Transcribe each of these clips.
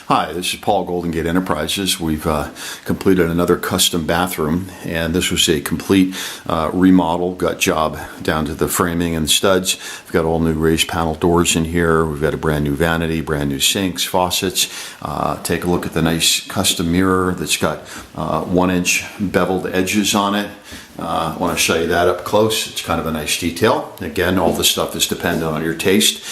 Hi, this is Paul, Golden Gate Enterprises. We've completed another custom bathroom, and this was a complete remodel, gut job down to the framing and studs. We've got all new raised panel doors in here. We've got a brand new vanity, brand new sinks, faucets. Take a look at the nice custom mirror that's got 1-inch beveled edges on it. I want to show you that up close. It's kind of a nice detail. Again, all this stuff is dependent on your taste.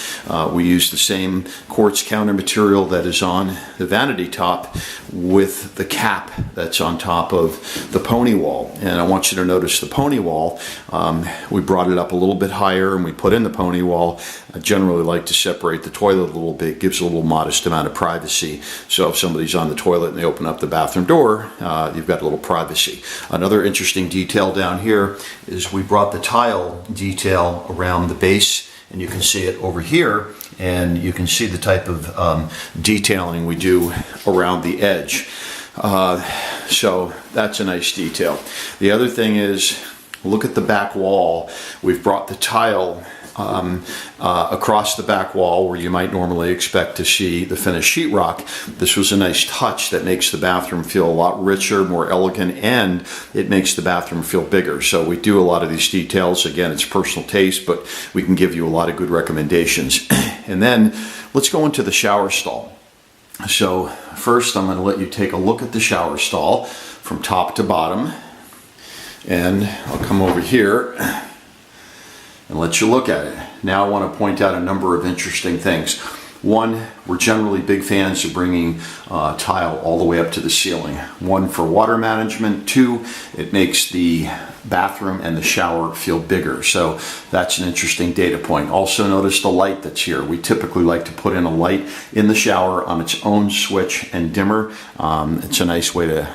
We use the same quartz counter material that is on the vanity top with the cap that's on top of the pony wall. And I want you to notice the pony wall. We brought it up a little bit higher and we put in the pony wall. I generally like to separate the toilet a little bit. It gives a little modest amount of privacy. So if somebody's on the toilet and they open up the bathroom door, you've got a little privacy. Another interesting detail down here is we brought the tile detail around the base, and you can see it over here, and you can see the type of detailing we do around the edge. So that's a nice detail. The other thing is, look at the back wall. We've brought the tile across the back wall where you might normally expect to see the finished sheetrock. This was a nice touch that makes the bathroom feel a lot richer, more elegant, and it makes the bathroom feel bigger. So we do a lot of these details. Again, it's personal taste, but we can give you a lot of good recommendations. And then let's go into the shower stall. So first I'm going to let you take a look at the shower stall from top to bottom, and I'll come over here and let you look at it. Now I want to point out a number of interesting things. One, we're generally big fans of bringing tile all the way up to the ceiling. One, for water management. Two, it makes the bathroom and the shower feel bigger. So that's an interesting data point. Also notice the light that's here. We typically like to put in a light in the shower on its own switch and dimmer. It's a nice way to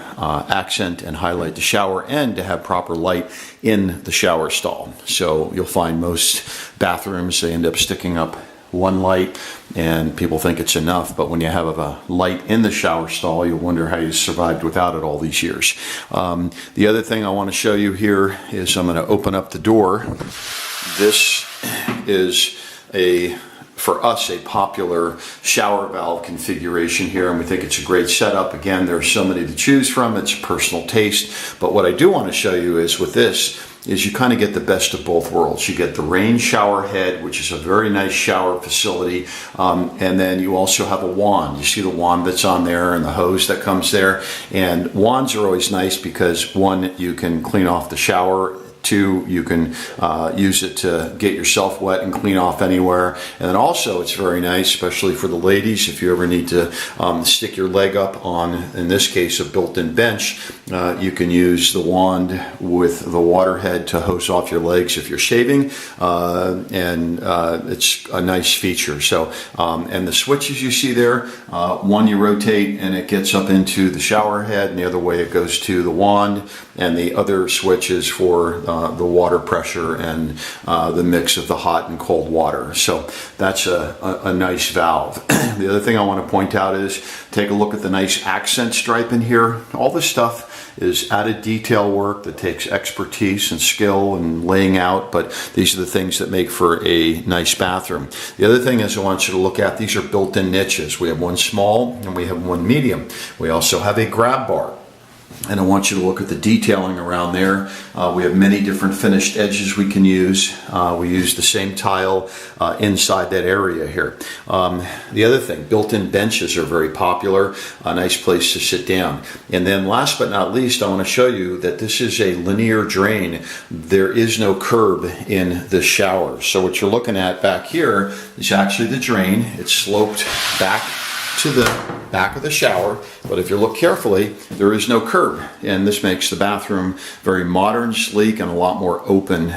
accent and highlight the shower and to have proper light in the shower stall. So you'll find most bathrooms, they end up sticking up one light and people think it's enough, but when you have a light in the shower stall, you'll wonder how you survived without it all these years. The other thing I want to show you here is I'm going to open up the door. This is for us, a popular shower valve configuration here, and we think it's a great setup. Again, there's so many to choose from. It's personal taste. But what I do want to show you is with this, is you kind of get the best of both worlds. You get the rain shower head, which is a very nice shower facility, and then you also have a wand. You see the wand that's on there and the hose that comes there. And wands are always nice because, one, you can clean off the shower. Two, you can use it to get yourself wet and clean off anywhere. And then also it's very nice, especially for the ladies, if you ever need to stick your leg up on, in this case, a built-in bench, you can use the wand with the water head to hose off your legs if you're shaving, and it's a nice feature. So, and the switches you see there, one you rotate and it gets up into the shower head, and the other way it goes to the wand, and the other switch is for the water pressure and the mix of the hot and cold water. So that's a nice valve. The other thing I want to point out is take a look at the nice accent stripe in here. All this stuff is added detail work that takes expertise and skill and laying out, but these are the things that make for a nice bathroom. The other thing is I want you to look at, these are built-in niches. We have one small and we have one medium. We also have a grab bar. And I want you to look at the detailing around there. We have many different finished edges we can use. We use the same tile inside that area here. The other thing, built-in benches are very popular, a nice place to sit down. And then last but not least, I want to show you that this is a linear drain. There is no curb in the shower. So what you're looking at back here is actually the drain. It's sloped back to the back of the shower, but if you look carefully, there is no curb, and this makes the bathroom very modern, sleek, and a lot more open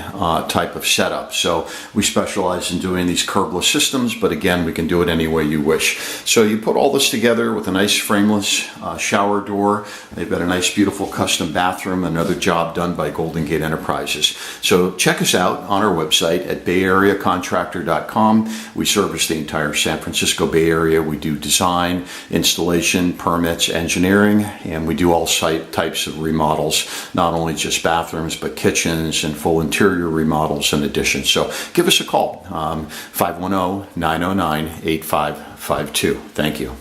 type of setup. So we specialize in doing these curbless systems, but again, we can do it any way you wish. So you put all this together with a nice frameless shower door. They've got a nice, beautiful custom bathroom, another job done by Golden Gate Enterprises. So check us out on our website at bayareacontractor.com. We service the entire San Francisco Bay Area. We do design, installation, permits, engineering, and we do all types of remodels, not only just bathrooms, but kitchens and full interior remodels in addition. So give us a call, 510-909-8552. Thank you.